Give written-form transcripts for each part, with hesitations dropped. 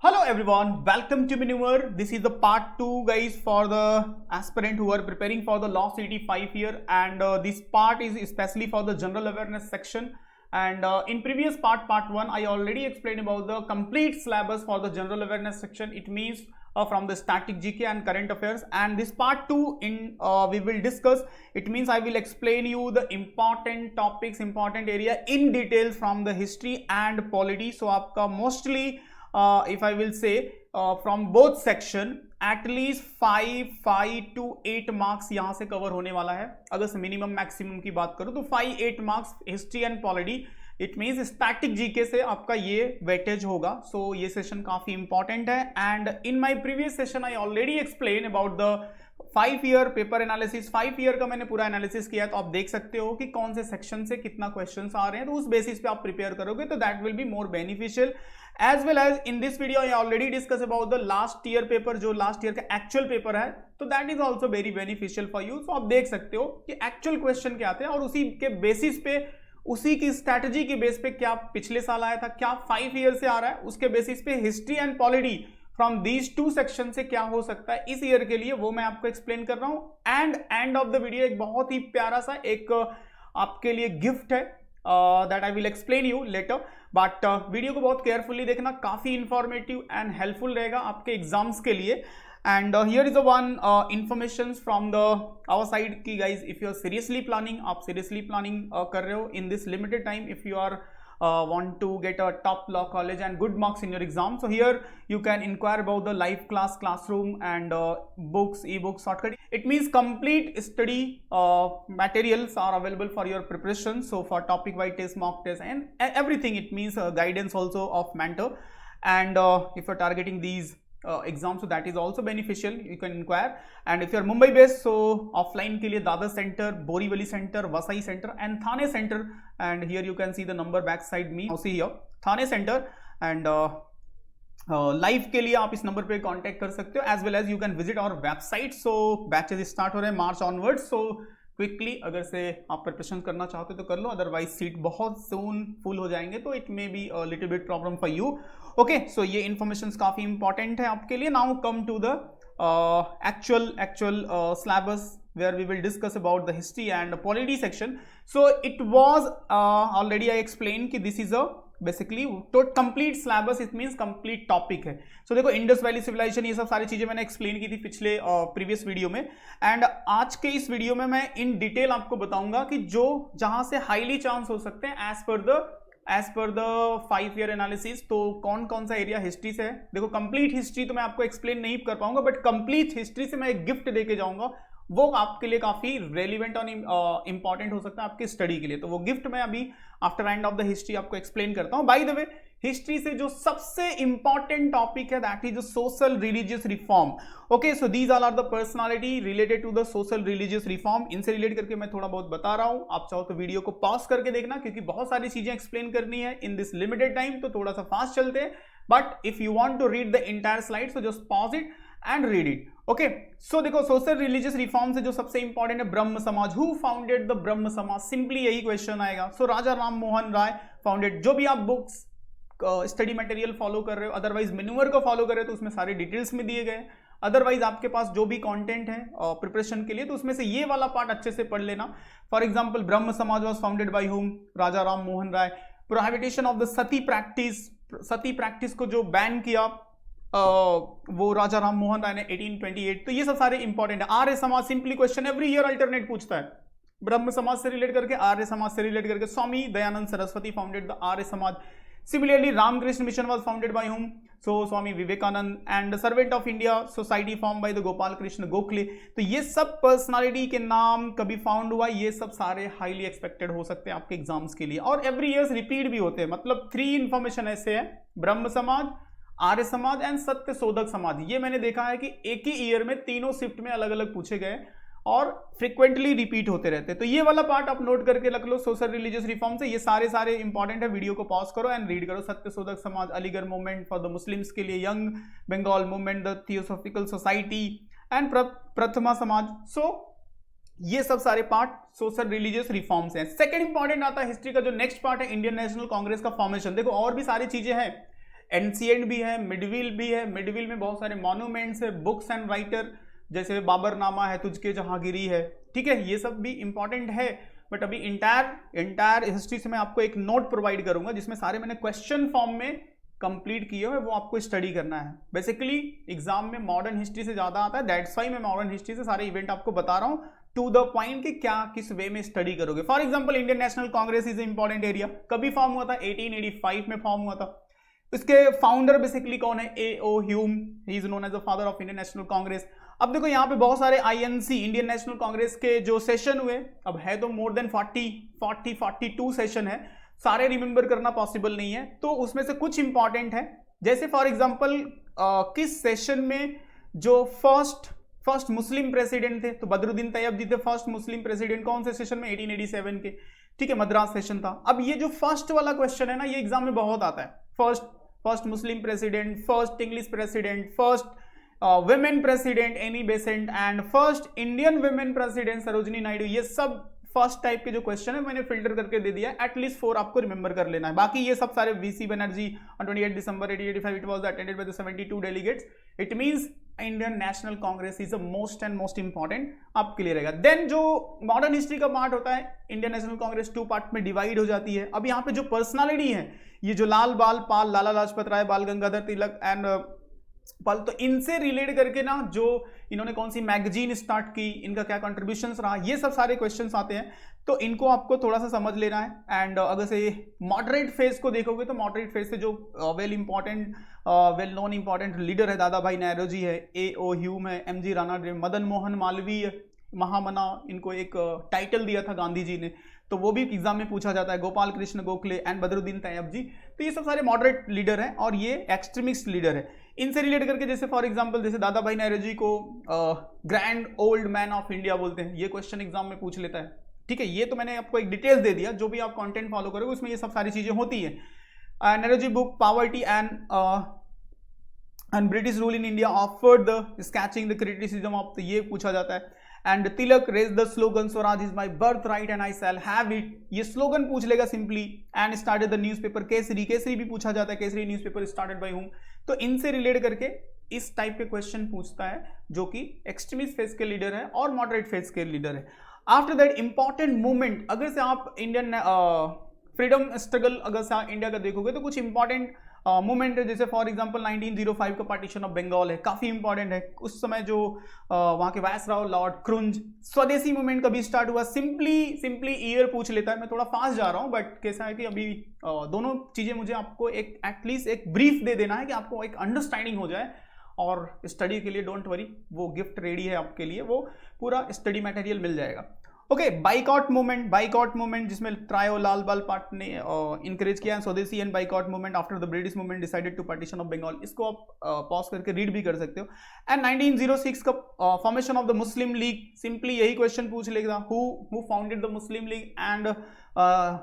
Hello everyone, welcome to Maneuver. This is the part 2 guys for the aspirant who are preparing for the Law CET 5 year, and this part is especially for the general awareness section. And in previous part 1, I already explained about the complete syllabus for the general awareness section. It means from the static GK and current affairs, and this part 2 in we will discuss. It means I will explain you the important topics, important area in detail from the history and polity. So आपका mostly if I will say from both section at least 5 to 8 marks यहाँ से cover होने वाला है. अगर से minimum maximum की बात करूँ तो 5-8 marks history and polity. It means static GK से आपका ये वेटेज होगा. सो ये सेशन काफी इंपॉर्टेंट है. And in my previous session I already explain about the 5 year paper analysis. 5 year का मैंने पूरा एनालिसिस किया, तो आप देख सकते हो कि कौन से सेक्शन से कितना क्वेश्चंस आ रहे हैं. तो उस बेसिस पे आप प्रिपेयर करोगे तो that will be more beneficial. As well as in this video I already discuss about the last year paper, जो लास्ट ईयर का एक्चुअल पेपर है, तो that is also very beneficial for you. So आप देख सकते हो कि actual question क्या आते हैं और उसी के बेसिस पे, उसी की स्ट्रैटेजी के बेस पे क्या पिछले साल आया था, क्या 5 ईयर से आ रहा है, उसके बेसिस पे history and polity from these 2 section से क्या हो सकता है इस ईयर के लिए, वो मैं आपको एक्सप्लेन कर रहा हूं. एंड ऑफ द वीडियो एक बहुत ही प्यारा सा एक आपके लिए गिफ्ट है that I will explain you later. But video को बहुत केयरफुली देखना, काफी इंफॉर्मेटिव एंड हेल्पफुल रहेगा आपके एग्जाम्स के लिए. And here is a one information from the our side की guys, if you are seriously planning, आप सीरियसली प्लानिंग कर रहे हो in this limited time, if you are want to get a top law college and good marks in your exam, so here you can inquire about the live classroom and books, ebooks, shortcut. It means complete study materials are available for your preparation. So for topic wise test, mock test and everything, it means guidance also of mentor. And if you're targeting these exams, so that is also beneficial, you can inquire. And if you are Mumbai based, so offline के लिए Dadar centre, Borivali centre, Vasai centre and Thane centre. And here you can see the number back side me, see here Thane centre. And live के लिए आप इस number पे contact कर सकते हो. As well as you can visit our website. So batches start हो रहे हैं मार्च ऑनवर्ड, सो क्विकली अगर से आप प्रिपरेशन करना चाहते हो तो कर लो, अदरवाइज सीट बहुत सून फुल हो जाएंगे, तो it may be a little bit problem for you. Okay, so ये इन्फॉर्मेशन काफी इंपॉर्टेंट है आपके लिए. Now come to the actual syllabus where we will discuss about the history and polity section. So it was already I explained कि this is a basically तो complete syllabus, it means complete topic है. सो देखो Indus valley civilisation, ये सब सारी चीजें मैंने explain की थी पिछले प्रीवियस वीडियो में. एंड आज के इस वीडियो में मैं इन डिटेल आपको बताऊंगा कि जो जहां से हाईली चांस हो सकते हैं as per the 5 year analysis. तो कौन कौन सा एरिया हिस्ट्री से है. देखो कंप्लीट हिस्ट्री तो मैं आपको एक्सप्लेन नहीं कर पाऊंगा, बट कंप्लीट हिस्ट्री से मैं एक गिफ्ट देके जाऊंगा, वो आपके लिए काफी रेलिवेंट और इंपॉर्टेंट हो सकता है आपकी स्टडी के लिए. तो वो गिफ्ट मैं अभी after end of the history आपको एक्सप्लेन करता हूं. बाय द वे, हिस्ट्री से जो सबसे इंपॉर्टेंट टॉपिक है that is social religious reform. Okay, so these all are the personality related to the social religious reform. इनसे रिलेट करके मैं थोड़ा बहुत बता रहा हूं. आप चाहो तो वीडियो को पॉज करके देखना, क्योंकि बहुत सारी चीजें एक्सप्लेन करनी है इन दिस लिमिटेड टाइम, तो थोड़ा सा फास्ट चलते हैं. But if you want to read the entire slide, so just pause it and read it. Okay, so देखो सोशल रिलीजियस रिफॉर्म से जो सबसे इंपॉर्टेंट है ब्रह्म समाज. हु फाउंडेड द ब्रह्म समाज, सिंपली यही क्वेश्चन आएगा. सो राजा राम मोहन राय फाउंडेड. जो भी आप बुक्स स्टडी मटेरियल फॉलो कर रहे हो, अदरवाइज मेन्यूअर को फॉलो कर रहे हो, तो उसमें सारे डिटेल्स में दिए गए. अदरवाइज आपके पास जो भी कंटेंट है प्रिपरेशन के लिए, तो उसमें से ये वाला पार्ट अच्छे से पढ़ लेना. फॉर एग्जांपल, ब्रह्म समाज was founded by whom, Raja Ram Mohan Roy. Prohibition of the sati practice, sati practice को जो बैन किया वो राजा राम मोहन राय ने 1828. तो ये सब सारे इंपॉर्टेंट है. Arya Samaj, simply question every year alternate पूछता है. ब्रह्म समाज से रिलेट करके, आर्य समाज से रिलेट करके. Swami Dayanand Saraswati founded the Arya Samaj. Similarly, Ramakrishna Mission was founded by whom? So Swami Vivekanand. And the Servant of India Society formed by the Gopal Krishna Gokhale. तो ये सब पर्सनालिटी के नाम कभी फाउंड हुआ, ये सब सारे हाईली एक्सपेक्टेड हो सकते हैं आपके एग्जाम्स के लिए, और एवरी ईयर रिपीट भी होते हैं. मतलब 3 इंफॉर्मेशन ऐसे है, ब्रह्म समाज, आर्य समाज एंड सत्य शोधक समाज. ये मैंने देखा है कि एक ही ईयर में तीनों शिफ्ट में अलग अलग पूछे गए और फ्रिक्वेंटली रिपीट होते रहते. तो ये वाला पार्ट आप नोट करके रख लो सोशल रिलीजियस रिफॉर्म से. ये सारे इंपॉर्टेंट है. वीडियो को पॉज करो एंड रीड करो. Satya Shodhak Samaj, Aligarh movement for the Muslims के लिए, young Bengal movement, the Theosophical Society and Prarthana Samaj. सो ये सब सारे पार्ट सोशल रिलीजियस रिफॉर्म्स हैं. सेकंड इंपॉर्टेंट आता है हिस्ट्री का जो नेक्स्ट पार्ट है, इंडियन नेशनल कांग्रेस का फॉर्मेशन. देखो और भी सारी चीजें हैं. एंशिएंट भी है, मिडविल भी है। मिडविल में बहुत सारे मॉन्यूमेंट्स है, बुक्स एंड राइटर, जैसे बाबरनामा है, तुझके जहांगीरी है, ठीक है, ये सब भी इंपॉर्टेंट है। बट अभी इंटायर हिस्ट्री से मैं आपको एक नोट प्रोवाइड करूंगा जिसमें सारे मैंने क्वेश्चन फॉर्म में कंप्लीट किए हुए, वो आपको स्टडी करना है। बेसिकली एग्जाम में मॉडर्न हिस्ट्री से ज्यादा आता है, दैट्स वाई मैं मॉडर्न हिस्ट्री से सारे इवेंट आपको बता रहा हूं टू द पॉइंट कि क्या किस वे में स्टडी करोगे। For example Indian National Congress is important area, कभी फॉर्म हुआ था? 1885 में फॉर्म हुआ था। इसके फाउंडर बेसिकली कौन है? A.O. Hume, he is known as the father of Indian National Congress. अब देखो यहाँ पे बहुत सारे INC इंडियन नेशनल कांग्रेस के जो सेशन हुए, अब है तो मोर देन 42 सेशन है, सारे रिमेंबर करना पॉसिबल नहीं है, तो उसमें से कुछ इंपॉर्टेंट है। जैसे फॉर एग्जांपल किस सेशन में जो फर्स्ट मुस्लिम प्रेसिडेंट थे, तो बदरुद्दीन तैयब जी थे फर्स्ट मुस्लिम प्रेसिडेंट। कौन से सेशन में? 1887 के, ठीक है, मद्रास सेशन था। अब ये जो फर्स्ट वाला क्वेश्चन है ना, ये एग्जाम में बहुत आता है। First Muslim president, first English president, first women president Annie Besant, and first Indian women president Sarojini Naidu. ये सब फर्स्ट टाइप के जो क्वेश्चन है मैंने फिल्टर करके दे दिया है, एटलीस्ट 4 आपको रिमेंबर कर लेना है। बाकी ये सब सारे VC Banerjee on 28 December 1885 it was attended by the 72 delegates. It means Indian National Congress is the most and most important, आप क्लियर रहेगा। देन जो मॉडर्न हिस्ट्री का पार्ट होता है, इंडियन नेशनल कांग्रेस 2 पार्ट में डिवाइड हो जाती है। अब यहाँ पे जो पर्सनालिटी है, ये जो लाल बाल पाल, लाला लाजपत राय, बाल गंगाधर तिलक एंड पाल, तो इनसे रिलेट करके ना जो इन्होंने कौन सी मैगजीन स्टार्ट की, इनका क्या कंट्रीब्यूशंस रहा, ये सब सारे क्वेश्चंस आते हैं, तो इनको आपको थोड़ा सा समझ लेना है। एंड अगर से मॉडरेट फेज को देखोगे तो मॉडरेट फेज से जो वेल नोन इंपॉर्टेंट लीडर है, दादा भाई नौरोजी है, A.O. ह्यूम है, M.G. राणा, मदन मोहन मालवीय, महामना, इनको एक टाइटल दिया था गांधी जी ने, तो वो भी एग्जाम में पूछा जाता है, गोपाल कृष्ण गोखले एंड बदरुद्दीन तैयब जी। तो ये सब सारे मॉडरेट लीडर हैं और ये एक्सट्रीमिस्ट लीडर है। इनसे रिलेट करके जैसे फॉर एग्जांपल जैसे दादा भाई नौरोजी को grand old man of India बोलते हैं, ये क्वेश्चन एग्जाम में पूछ लेता है, ठीक है। ये तो मैंने आपको एक डिटेल्स दे दिया, जो भी आप कंटेंट फॉलो करोगे उसमें ये सब सारी चीजें होती है। Naoroji book poverty and British rule in India offered the sketching the criticism of, ये पूछा जाता है। And Tilak raise the slogan swaraj is my birth right and I shall have it, ये स्लोगन पूछ लेगा simply. And started the newspaper Kesari भी पूछा जाता है, Kesari newspaper started by whom. तो इनसे रिलेट करके इस टाइप के क्वेश्चन पूछता है, जो कि एक्सट्रीमिस्ट फेज के लीडर है और मॉडरेट फेज के लीडर है। आफ्टर दैट इंपॉर्टेंट मूवमेंट, अगर से आप इंडियन फ्रीडम स्ट्रगल अगर से इंडिया का देखोगे तो कुछ इंपॉर्टेंट मूवमेंट है, जैसे फॉर एग्जांपल 1905 का पार्टीशन ऑफ बंगाल है, काफी इंपॉर्टेंट है। उस समय जो वहां के वायसराय लॉर्ड क्रुंज, स्वदेशी मूवमेंट कभी स्टार्ट हुआ, सिंपली ईयर पूछ लेता है। मैं थोड़ा फास्ट जा रहा हूं, बट कैसा है कि अभी दोनों चीजें मुझे आपको एक एटलीस्ट एक ब्रीफ दे देना है कि आपको एक अंडरस्टैंडिंग हो जाए, और स्टडी के लिए डोंट वरी, वो गिफ्ट रेडी है आपके लिए, वो पूरा स्टडी मटेरियल मिल जाएगा। ओके, बाइकआउट मूवमेंट जिसमें ट्रायो लाल बाल पार्ट ने इंकरेज किया है, swadeshi and boycott movement after the British movement decided to partition of Bengal, इसको आप पॉज करके रीड भी कर सकते हो। एंड 1906 का formation of the Muslim league, simply यही क्वेश्चन पूछ लेगा, who founded the Muslim league and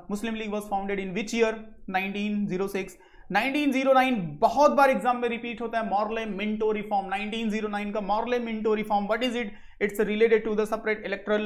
Muslim league was founded in which year? 1906। 1909 बहुत बार एग्जाम में रिपीट होता है, मॉर्ले मिंटो रिफॉर्म। 1909 का Morley Minto reform, what is it? It's related to the separate electoral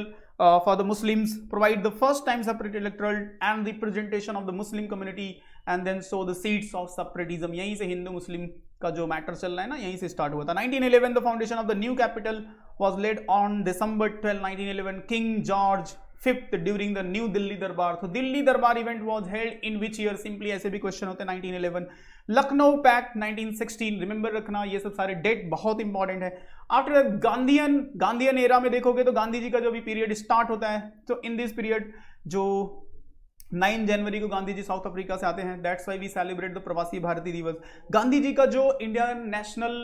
for the Muslims, provide the first time separate electoral and representation of the Muslim community and then sow the seeds of separatism। यहीं से हिंदू मुस्लिम का जो matter चल रहा है ना, यहीं से स्टार्ट हुआ था। 1911 the foundation of the new capital was laid on December 12, 1911, King George V during the New Delhi दरबार। तो दिल्ली दरबार event was held in which year? Simply ऐसे भी क्वेश्चन होते हैं। 1911। लखनऊ पैक्ट 1916, रिमेंबर रखना, ये सब सारे डेट बहुत इंपॉर्टेंट है। आफ्टर गांधीयन एरा में देखोगे तो गांधी जी का जो भी पीरियड स्टार्ट होता है, तो इन दिस पीरियड जो 9 जनवरी को गांधी जी साउथ अफ्रीका से आते हैं, that's why we celebrate the Pravasi Bharatiya Divas. Gandhi ji का जो इंडियन नेशनल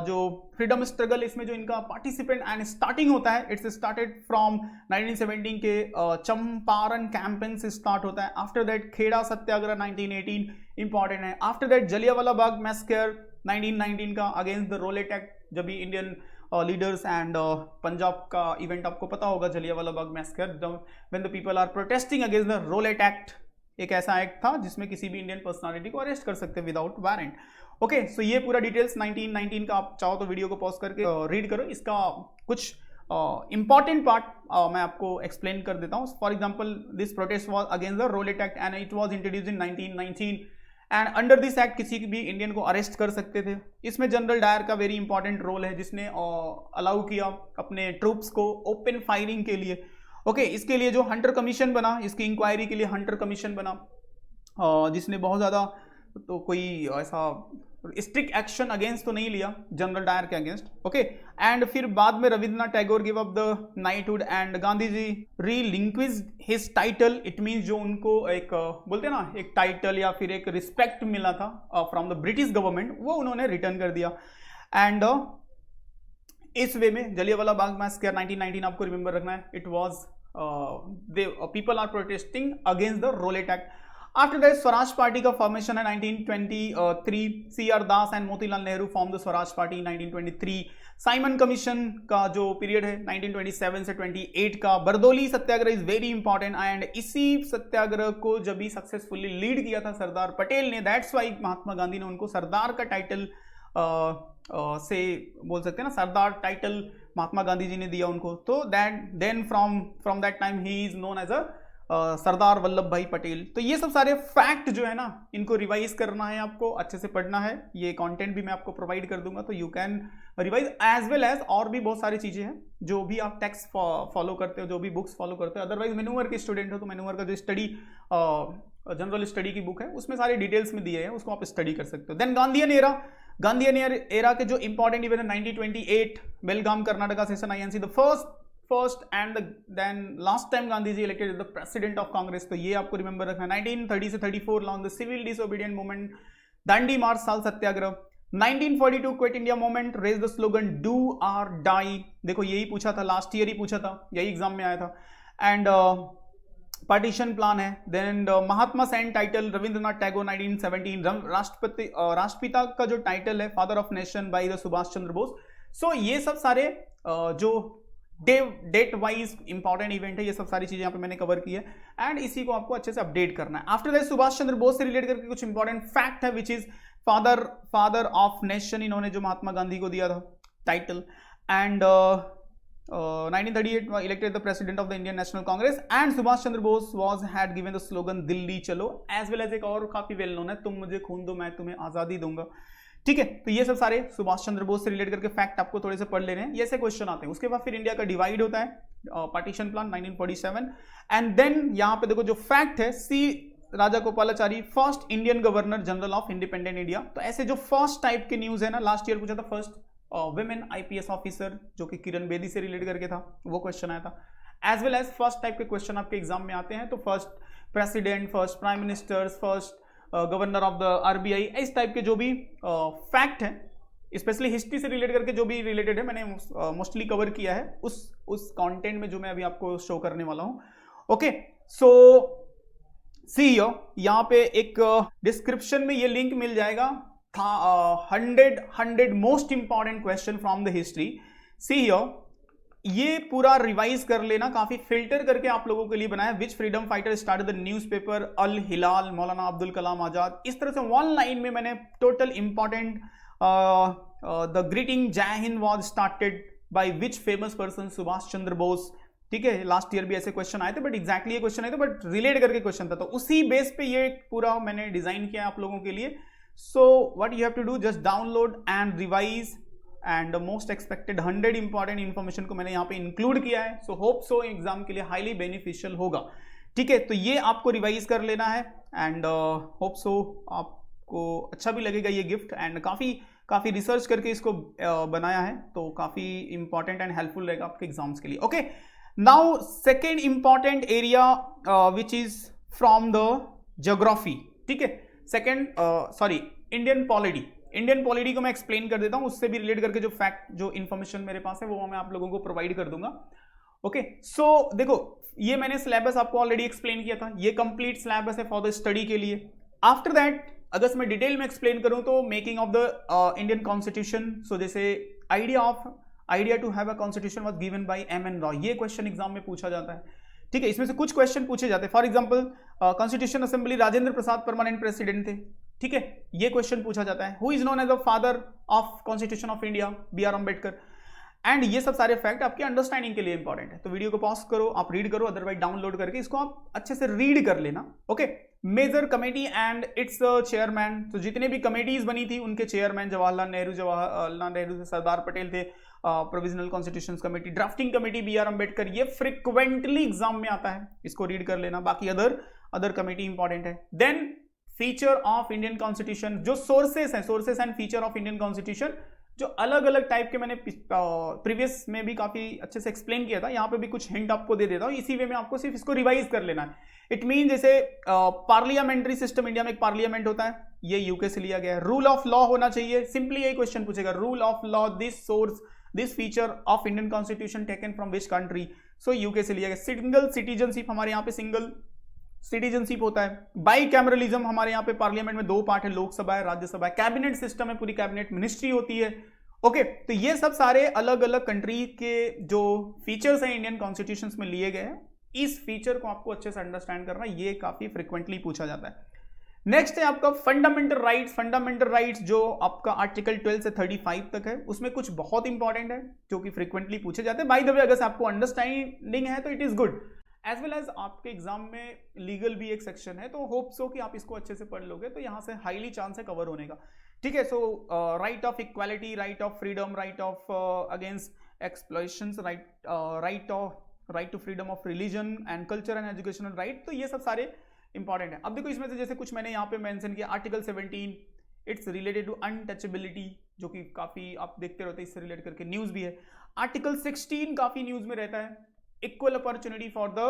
जो फ्रीडम स्ट्रगल, इसमें जो इनका पार्टिसिपेंट एंड स्टार्टिंग होता है, इट्स स्टार्टेड फ्रॉम 1917 के चंपारण कैंपेन से स्टार्ट होता है। After that Kheda Satyagraha 1918 important है। After that Jallianwala Bagh massacre 1919 का अगेंस्ट द रोलेट एक्ट, जब भी इंडियन लीडर्स एंड पंजाब का इवेंट आपको पता होगा, Jallianwala Bagh massacre, when the people are protesting against the Rowlatt Act. एक ऐसा एक्ट था जिसमें किसी भी इंडियन पर्सनालिटी को अरेस्ट कर सकते विदाउट वारंट। ओके, सो ये पूरा डिटेल्स 1919 का आप चाहो तो वीडियो को पॉज करके रीड करो। इसका कुछ इंपॉर्टेंट पार्ट मैं आपको एक्सप्लेन कर देता हूँ। For example, this protest was against the Rowlatt Act and it was introduced in 1919 and under this act किसी भी इंडियन को अरेस्ट कर सकते थे। इसमें जनरल डायर का वेरी इंपॉर्टेंट रोल है, जिसने अलाउ किया अपने ट्रूप्स को ओपन फायरिंग के लिए। ओके, इसके लिए जो हंटर कमीशन बना, इसकी इंक्वायरी के लिए हंटर कमीशन बना, जिसने बहुत ज़्यादा तो कोई ऐसा स्ट्रिक्ट एक्शन अगेंस्ट तो नहीं लिया जनरल डायर के अगेंस्ट। ओके, एंड फिर बाद में Rabindranath Tagore give up the knighthood and Gandhi ji relinquished his title. It means जो उनको एक बोलते हैं ना, एक टाइटल या फिर एक रिस्पेक्ट मिला था फ्रॉम द ब्रिटिश गवर्नमेंट, वो उन्होंने रिटर्न कर दिया। एंड इस वे में जलियांवाला बाग मैसेकर 1919 आपको रिमेंबर रखना है, it was people are protesting against the Rowlatt Act. After that Swaraj party का फॉर्मेशन है 1923, C R. Das and Motilal Nehru form the Swaraj party 1923। Simon Commission का जो पीरियड है 1927 से 28 का। Bardoli satyagraha is very important, and इसी सत्याग्रह को जब भी सक्सेसफुली लीड किया था सरदार पटेल ने, दैट्स वाई महात्मा गांधी ने उनको सरदार का टाइटल से बोल सकते हैं ना, सरदार टाइटल महात्मा गांधी जी ने दिया उनको। तो that then from that time ही is known as a Sardar Vallabh Bhai Patel. तो ये सब सारे फैक्ट जो है ना, इनको रिवाइज करना है, आपको अच्छे से पढ़ना है। ये कंटेंट भी मैं आपको प्रोवाइड कर दूंगा, तो you can revise as well as और भी बहुत सारी चीजें हैं जो भी आप टेक्स्ट फॉलो करते हो, जो भी बुक्स फॉलो करते हो। अदरवाइज मैन्युअर के स्टूडेंट हो तो मैन्युअर का जो स्टडी जनरल स्टडी की बुक है उसमें सारे डिटेल्स में दिए हैं, उसको आप स्टडी कर सकते हो। Then Gandhian era, Gandhian era के जो इंपॉर्टेंट इवेंट है 1928 Belgaum Karnataka session INC, the first and then last time Gandhi ji elected the president of Congress. तो ये आपको रिमेंबर रखना है। 1930 से 34 launch the civil disobedient movement, Dandi march, salt Satyagraha. 1942 quit India movement, raise the slogan do or die. देखो यही पूछा था, लास्ट ईयर ही पूछा था, यही एग्जाम में आया था। एंड पार्टीशन प्लान है। Then Mahatma send title Rabindranath Tagore 1917। राष्ट्रपिता का जो टाइटल है father of nation by the Subhash Chandra Bose. So ये सब सारे जो डेट वाइज इंपॉर्टेंट इवेंट है, ये सब सारी चीजें यहाँ पे मैंने कवर की है, एंड इसी को आपको अच्छे से अपडेट करना है। आफ्टर दैट सुभाष चंद्र बोस से रिलेटेड करके कुछ इंपॉर्टेंट फैक्ट है, which is father of nation, इन्होंने जो महात्मा गांधी को दिया था title. And 1938 elected the president of the Indian National Congress, and Subhash Chandra Bose had given the slogan Delhi चलो, एज वेल एज एक और काफी वेल नोन है, तुम मुझे खून दो मैं तुम्हें आजादी दूंगा। ठीक है, तो ये सब सारे सुभाष चंद्र बोस से रिलेट करके फैक्ट आपको थोड़े से पढ़ लेने हैं, ये ऐसे क्वेश्चन आते हैं। उसके बाद फिर इंडिया का डिवाइड होता है, पार्टीशन प्लान 1947। एंड देन यहाँ पे देखो जो फैक्ट है, C Rajagopalachari first Indian governor general of independent India. तो ऐसे जो फर्स्ट टाइप के न्यूज है ना, लास्ट ईयर पूछा था फर्स्ट वुमेन IPS ऑफिसर, जो कि किरण बेदी से रिलेट करके था, वो क्वेश्चन आया था। As well as first type के क्वेश्चन आपके एग्जाम में आते हैं, तो first president, first prime minister, first governor of the RBI, इस टाइप के जो भी फैक्ट है, स्पेशली हिस्ट्री से रिलेट करके जो भी रिलेटेड है, मैंने मोस्टली कवर किया है उस कंटेंट में जो मैं अभी आपको शो करने वाला हूं। ओके, सो सी यहाँ पे एक डिस्क्रिप्शन में ये लिंक मिल जाएगा, 100 most important question from the history. See here, ये पूरा रिवाइज कर लेना, काफी फिल्टर करके आप लोगों के लिए बनाया। Which freedom fighter started the newspaper, Al Hilal, Maulana Abdul Kalam Azad. इस तरह से वन लाइन में मैंने total important, the greeting Jai Hind was started by which famous person, Subhash Chandra Bose. ठीक है, लास्ट ईयर भी ऐसे क्वेश्चन आए थे, बट एग्जैक्टली ये क्वेश्चन आए थे, बट रिलेट करके क्वेश्चन था, तो उसी बेस पे ये पूरा मैंने डिजाइन किया आप लोगों के लिए। So what you have to do, just download and revise, and most expected 100 important information को मैंने यहाँ पे इंक्लूड किया है। सो होप सो एग्जाम के लिए हाईली बेनिफिशियल होगा। ठीक है, तो ये आपको रिवाइज कर लेना है, एंड होप सो आपको अच्छा भी लगेगा ये गिफ्ट, एंड काफी रिसर्च करके इसको बनाया है, तो काफी इंपॉर्टेंट एंड हेल्पफुल रहेगा आपके एग्जाम्स के लिए। Okay, now second important area which is from the geography. ठीक है, second Indian polity. Indian polity को मैं एक्सप्लेन कर देता हूं, उससे भी रिलेट करके जो फैक्ट, जो इन्फॉर्मेशन मेरे पास है, वो मैं आप लोगों को प्रोवाइड कर दूंगा। ओके, सो देखो ये मैंने सिलेबस आपको ऑलरेडी एक्सप्लेन किया था, ये कंप्लीट सिलेबस है फॉर द स्टडी के लिए। आफ्टर दैट अगर मैं डिटेल में एक्सप्लेन करूं तो making of the Indian constitution, so जैसे idea to have a constitution was given by M.N. Roy, ये क्वेश्चन एग्जाम में पूछा जाता है। ठीक है, इसमें से कुछ क्वेश्चन पूछे जाते हैं। For example constitution assembly Rajendra Prasad permanent president थे। ठीक है, ये क्वेश्चन पूछा जाता है। Who is known as the father of constitution of India, B.R. Ambedkar. एंड ये सब सारे फैक्ट आपके अंडरस्टैंडिंग के लिए इंपॉर्टेंट है, तो वीडियो को पॉज करो, आप रीड करो, अदरवाइज डाउनलोड करके इसको आप अच्छे से रीड कर लेना। Okay, major committee and its chairman. तो जितने भी कमेटीज बनी थी उनके चेयरमैन जवाहरलाल नेहरू से सरदार पटेल थे। Provisional constitution committee, drafting committee B R Ambedkar, ये फ्रिक्वेंटली एग्जाम में आता है, इसको रीड कर लेना। बाकी अदर कमेटी इंपॉर्टेंट है। Then feature of Indian constitution, जो सोर्सेस हैं, sources and feature of Indian constitution, जो अलग अलग टाइप के मैंने प्रीवियस में भी काफी अच्छे से एक्सप्लेन किया था, यहाँ पे भी कुछ हिंट आपको दे देता हूँ, इसी वे में आपको सिर्फ इसको रिवाइज कर लेना है। इट मीन जैसे पार्लियामेंट्री सिस्टम, इंडिया में एक पार्लियामेंट होता है, ये यूके से लिया गया है। रूल ऑफ लॉ होना चाहिए, सिंपली यही क्वेश्चन पूछेगा, rule of law, this source, this feature of Indian constitution taken from which country, so UK से लिया गया। सिंगल सिटीजनशिप, हमारे यहाँ पे सिंगल सिटीजनशिप होता है। बाई कैमरलिज्म, हमारे यहाँ पे पार्लियामेंट में दो पार्ट है, लोकसभा है, राज्यसभा है। कैबिनेट सिस्टम है, पूरी कैबिनेट मिनिस्ट्री होती है। ओके, तो ये सब सारे अलग अलग कंट्री के जो फीचर्स हैं इंडियन कॉन्स्टिट्यूशन में लिए गए हैं, इस फीचर को आपको अच्छे से अंडरस्टैंड करना, ये काफी फ्रिक्वेंटली पूछा जाता है। नेक्स्ट है आपका फंडामेंटल राइट्स। फंडामेंटल राइट्स जो आपका आर्टिकल 12 से 35 तक है, उसमें कुछ बहुत इंपॉर्टेंट है जो कि फ्रिक्वेंटली पूछे जाते हैं। बाय द वे, अगर आपको अंडरस्टैंडिंग है तो it is good. As well as आपके एग्जाम में लीगल भी एक सेक्शन है, तो होप सो कि आप इसको अच्छे से पढ़ लोगे, तो यहां से हाईली चांस है कवर होने का। ठीक है, so right of equality, right of freedom, right of against exploitations, right to freedom of religion and culture and educational right, तो ये सब सारे इंपॉर्टेंट है। अब देखो इसमें से जैसे कुछ मैंने यहाँ पे मेंशन किया, article 17 it's related to untouchability, जो कि काफी आप देखते रहते हैं, इससे रिलेट करके न्यूज भी है। आर्टिकल 16 काफी न्यूज में रहता है, इक्वल अपॉर्चुनिटी फॉर द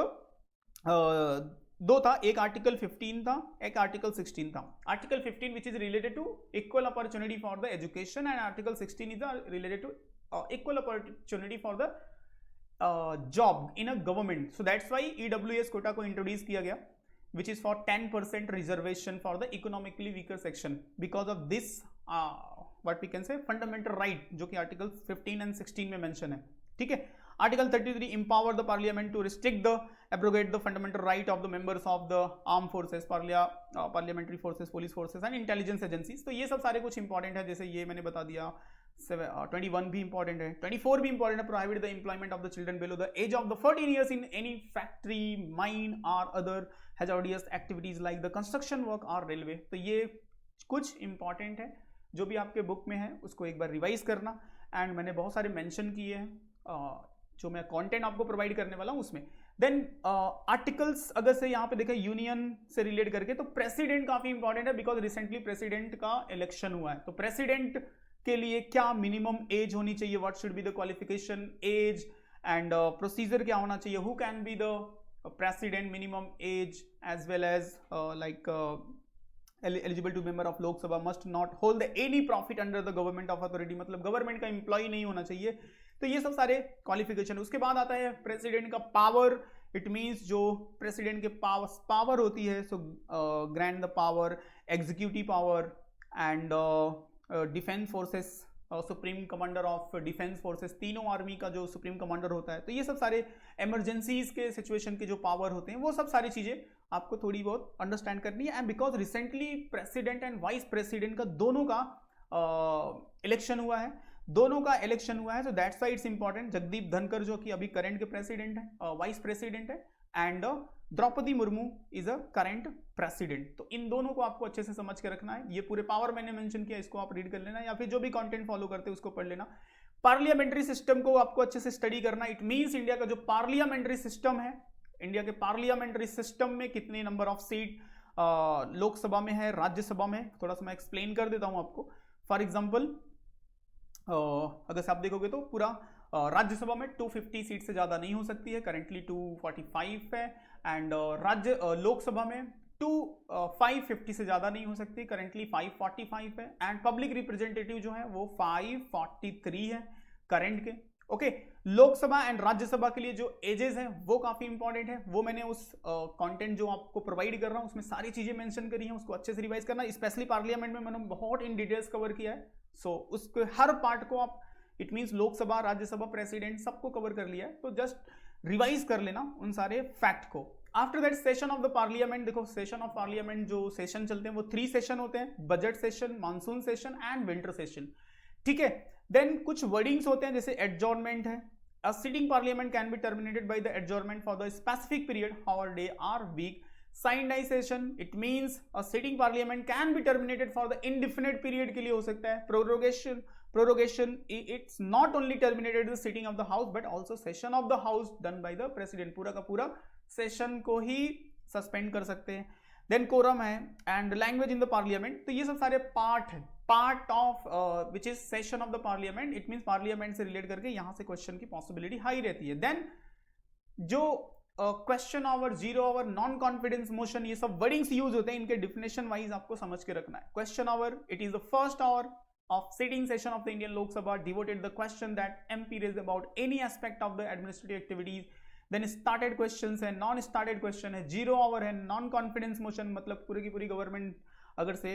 दो था, एक आर्टिकल 15 था, एक आर्टिकल 16 था। Article 15 which is related to equal opportunity for the education and article 16 is related to equal opportunity for the job in a government. So that's why EWS quota को introduce किया गया, which is for 10% reservation for the economically weaker section because of this what we can say fundamental right, जो कि article 15 and 16 में mention है। ठीक है, article 33 empower the parliament to restrict the abrogate the fundamental right of the members of the armed forces, parliamentary forces, police forces and intelligence agencies। तो ये सब सारे कुछ इंपॉर्टेंट है, जैसे ये मैंने बता दिया। 21 भी इंपॉर्टेंट है, 24 भी इंपॉर्टेंट है, prohibit the employment of the children below the age of the 14 years in any factory, mine or other hazardous activities like the construction work or railway। तो ये कुछ इंपॉर्टेंट है, जो भी आपके बुक में है उसको एक बार रिवाइज करना। एंड मैंने बहुत सारे मेंशन किए हैं जो मैं कंटेंट आपको प्रोवाइड करने वाला हूं उसमें। देन आर्टिकल्स अगर से यहाँ पे देखा यूनियन से रिलेट करके, तो प्रेसिडेंट काफी इंपॉर्टेंट है, बिकॉज रिसेंटली प्रेसिडेंट का इलेक्शन हुआ है। तो प्रेसिडेंट के लिए क्या मिनिमम एज होनी चाहिए, what should be the qualification age and procedure क्या होना चाहिए, who can be the president, minimum age, age well age like eligible to member of Lok Sabha, must not hold any profit under the government of authority, मतलब government का employ नहीं होना चाहिए। तो ये सब सारे क्वालिफिकेशन। उसके बाद आता है प्रेसिडेंट का पावर। इट मींस जो प्रेसिडेंट के पावर होती है, सो grand the power, executive power and defence forces, supreme commander of defence forces, तीनों आर्मी का जो सुप्रीम कमांडर होता है। तो ये सब सारे इमरजेंसीज के सिचुएशन के जो पावर होते हैं, वो सब सारी चीजें आपको थोड़ी बहुत अंडरस्टैंड करनी है। And because recently president and vice president का दोनों का इलेक्शन हुआ है, so that's why it's important. Jagdeep Dhankhar जो कि अभी करंट के प्रेसिडेंट है, वाइस प्रेसिडेंट है, and Draupadi Murmu is a current president. तो इन दोनों को आपको अच्छे से समझ के रखना है। ये पूरे पावर मैंने मेंशन किया, इसको आप रीड कर लेना, या फिर जो भी कंटेंट फॉलो करते हैं उसको पढ़ लेना। पार्लियामेंट्री सिस्टम को आपको अच्छे से स्टडी करना। इट मींस इंडिया का जो पार्लियामेंट्री सिस्टम है, इंडिया के पार्लियामेंट्री सिस्टम में कितने नंबर ऑफ सीट लोकसभा में है, राज्यसभा में, थोड़ा सा मैं एक्सप्लेन कर देता हूं आपको। फॉर एग्जाम्पल अगर से आप देखोगे तो पूरा राज्यसभा में 250 सीट से ज्यादा नहीं हो सकती है, करेंटली 245 है। एंड लोकसभा में 550 से ज्यादा नहीं हो सकती, करेंटली 545 है। एंड पब्लिक रिप्रेजेंटेटिव जो है वो 543 है करंट के। ओके, लोकसभा एंड राज्यसभा के लिए जो एजेस है वो काफी इंपॉर्टेंट है, वो मैंने उस कंटेंट जो आपको प्रोवाइड कर रहा हूं उसमें सारी चीजें मेंशन करी हैं, उसको अच्छे से रिवाइज करना। स्पेशली पार्लियामेंट में मैंने बहुत इन डिटेल्स कवर किया है, सो उसके हर पार्ट को आप, it means Lok Sabha, Rajya Sabha, president, सबको कवर कर लिया है, तो जस्ट रिवाइज कर लेना उन सारे फैक्ट को। After that session of the parliament, देखो सेशन ऑफ पार्लियामेंट जो सेशन चलते हैं वो 3 सेशन होते हैं, budget session, monsoon session and winter session. ठीक है, देन कुछ वर्डिंग्स होते हैं जैसे एडजॉर्नमेंट है। A sitting parliament can be terminated by the adjournment for the specific period, hour, day or week sine die session, it means a sitting parliament can be terminated for the indefinite period के लिए हो सकता है. Prorogation, it's not only terminated the sitting of the house but also session of the house done by the president. पूरा का पूरा session को ही suspend कर सकते हैं. देन कोरम है and language in the parliament. तो ये सब सारे part of which is session of the parliament. It means parliament से रिलेट करके यहां से क्वेश्चन की पॉसिबिलिटी हाई रहती है. देन जो question hour, zero hour, non confidence motion, ये सब वर्डिंग्स यूज होते हैं, इनके डिफिनेशन वाइज आपको समझ के रखना है. Question hour, it is the first hour of sitting session of the Indian Lok Sabha devoted the question that MP raised about any aspect of the administrative activities. Then started questions है, non started question है, zero hour है, non confidence motion, मतलब पूरी की पूरी government अगर से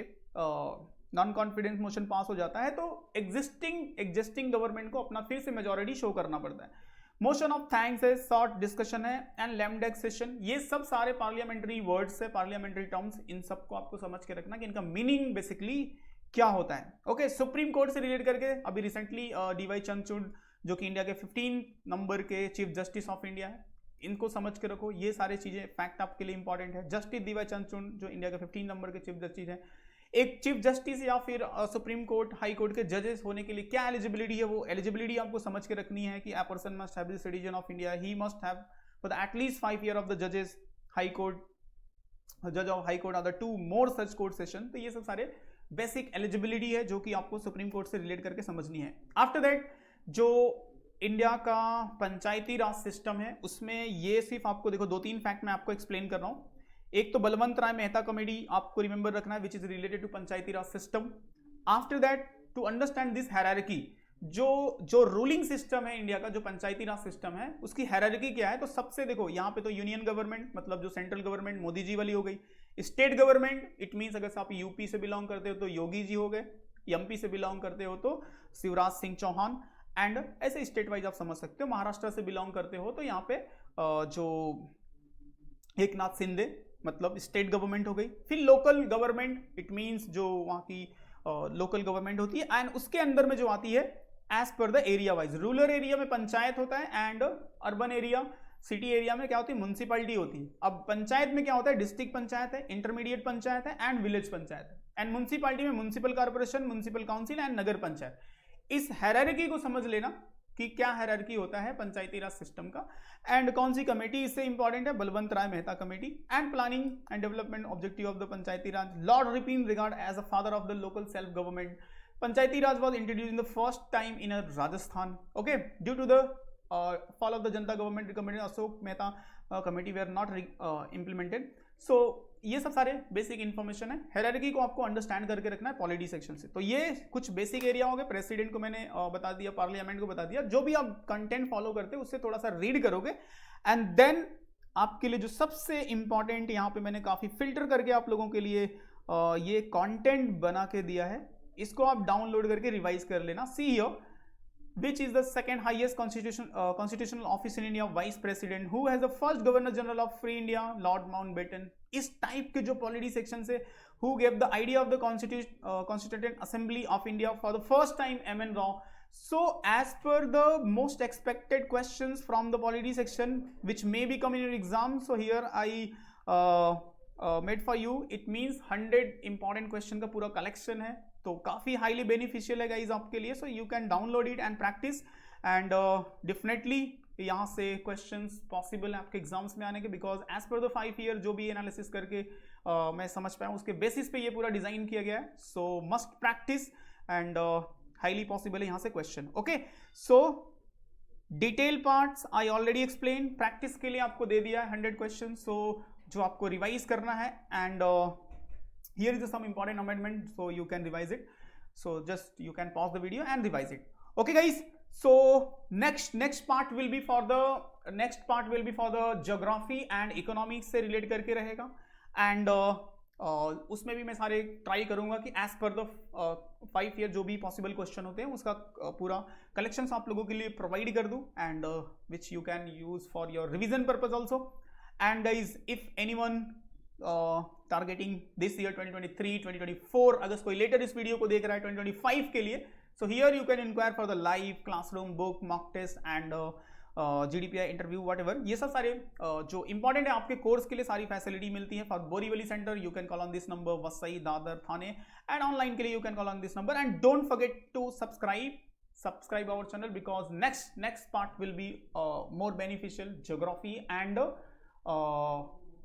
non confidence motion pass हो जाता है तो एग्जिस्टिंग गवर्नमेंट को अपना फिर से मेजोरिटी शो करना पड़ता है. मोशन ऑफ थैंक्स है, शॉर्ट डिस्कशन है एंड लैम्डेक सेशन. ये सब सारे पार्लियामेंट्री वर्ड्स है, पार्लियामेंट्री टर्म्स. इन सबको आपको समझ के रखना कि इनका मीनिंग बेसिकली क्या होता है. ओके, सुप्रीम कोर्ट से रिलेट करके अभी रिसेंटली डीवाई चंद्रचूड़ जो कि इंडिया के 15 नंबर के चीफ जस्टिस ऑफ इंडिया है, इनको समझ के रखो. ये सारे चीजें फैक्ट आपके लिए इंपॉर्टेंट है. जस्टिस डीवाई चंद्रचूड़ जो इंडिया के 15 नंबर के चीफ जस्टिस है, एक चीफ जस्टिस या फिर सुप्रीम कोर्ट, हाई कोर्ट के जजेस होने के लिए क्या एलिजिबिलिटी है, वो एलिजिबिलिटी आपको समझ के रखनी है कि a person must have the citizen of India, he must have for at least 5 year of the जजेस हाई कोर्ट, जज of high court are the 2 more such court session. तो ये सब सारे बेसिक एलिजिबिलिटी है जो कि आपको सुप्रीम कोर्ट से रिलेट करके समझनी है. आफ्टर दैट जो इंडिया का पंचायती राज सिस्टम है उसमें ये सिर्फ आपको देखो 2-3 फैक्ट मैं आपको एक्सप्लेन कर रहा हूं. एक तो बलवंत राय मेहता कमेटी आपको रिमेंबर रखना है which is related to Panchayati Raj system. After that to understand this hierarchy, जो रूलिंग सिस्टम है इंडिया का, जो पंचायती राज सिस्टम है उसकी हायरार्की क्या है. तो सबसे देखो यहाँ पे तो यूनियन गवर्नमेंट मतलब जो सेंट्रल गवर्नमेंट मोदी जी वाली हो गई. स्टेट गवर्नमेंट इट मीन्स अगर आप यूपी से बिलोंग करते हो तो योगी जी हो गए, एमपी से बिलोंग करते हो तो शिवराज सिंह चौहान, एंड ऐसे स्टेट वाइज आप समझ सकते हो. महाराष्ट्र से बिलोंग करते हो तो यहाँ पे जो एकनाथ शिंदे मतलब स्टेट गवर्नमेंट हो गई. फिर लोकल गवर्नमेंट इट मीन्स जो वहाँ की लोकल गवर्नमेंट होती है एंड उसके अंदर में जो आती है as per the area wise. Rural area में पंचायत होता है and urban area city area में क्या होती है, म्युनिसिपैलिटी होती है. अब पंचायत में क्या होता है, डिस्ट्रिक्ट पंचायत है, इंटरमीडिएट पंचायत है एंड विलेज पंचायत है. एंड म्युनिसिपैलिटी में municipal corporation, municipal council and Nagar Panchayat. इस हायरार्की को समझ लेना कि क्या हायरार्की होता है पंचायती राज सिस्टम का. एंड कौन सी कमेटी इससे इंपॉर्टेंट है, Balwant Rai Mehta committee. And planning and development objective of the Panchayati Raj, Lord Ripon regard as a father of the local self government. Panchayati Raj was introduced in the first time in Rajasthan. Okay, due to the fall of the Janata government recommended Ashok Mehta committee were not implemented. So ये सब सारे basic information है. Hierarchy को आपको understand करके रखना है polity section से. तो ये कुछ बेसिक एरिया हो गए. प्रेसिडेंट को मैंने बता दिया, पार्लियामेंट को बता दिया. जो भी आप कंटेंट फॉलो करते हैं उससे थोड़ा सा रीड करोगे एंड देन आपके लिए जो सबसे इंपॉर्टेंट यहाँ पे मैंने काफी फिल्टर करके आप लोगों के लिए ये कंटेंट बना के दिया है, इसको आप डाउनलोड करके रिवाइज कर लेना. See here, which is the second highest constitutional office in India, vice president, who has the first governor general of free India, Lord Mountbatten. इस टाइप के जो पॉलिटी सेक्शन से who gave the idea of the constituent assembly of India for the first time, M.N. Rao. So as per the most expected questions from the polity section which may be come in your exam, so here I made for you. It means 100 important question का पूरा collection है, तो काफी highly beneficial है guys आपके लिए. So you can download it and practice and definitely यहाँ से क्वेश्चंस पॉसिबल है आपके एग्जाम्स में आने के, because as per the 5 year जो भी एनालिसिस करके मैं समझ पाया उसके बेसिस पे ये पूरा डिजाइन किया गया है. सो must practice and highly possible है यहाँ से question. Okay, so detail parts I already explain. Practice के लिए आपको दे दिया है 100 क्वेश्चन, सो जो आपको रिवाइज करना है. And here is some important amendment, so you can revise it. So just you can pause the video and revise it. Okay guys, so next part will be for the geography and economics से relate करके रहेगा. And उसमें भी मैं सारे try करूंगा कि as per the 5 year जो भी possible question होते हैं उसका पूरा collections आप लोगों के लिए provide कर दूं, and which you can use for your revision purpose also. And guys, if anyone targeting this year 2023, 2024, अगर कोई लेटर इस वीडियो को देख रहा है 2025 के लिए, so here you can enquire for the live classroom book, mock test and GDPI interview whatever, ये सब सारे जो इंपॉर्टेंट है आपके कोर्स के लिए सारी फैसिलिटी मिलती है। For Borivali centre you can call on this number, Vasai, Dadar, Thane, and online के लिए you can call on this number. And don't forget to subscribe our channel because next part will be more beneficial, geography and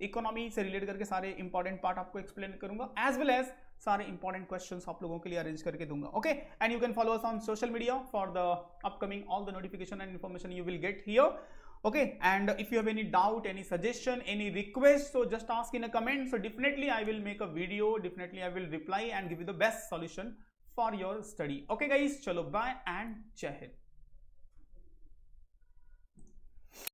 economy से relate करके सारे important part आपको explain करूंगा, as well as सारे important questions आप लोगों के लिए अरेंज करके दूंगा। Okay, and you can follow us on social media for the upcoming all the notification and information you will get here. Okay, and if you have any doubt, any suggestion, any request, so just ask in a comment. So definitely I will make a video, definitely I will reply and give you the best solution for your study. Okay guys, chalo bye and jai hind.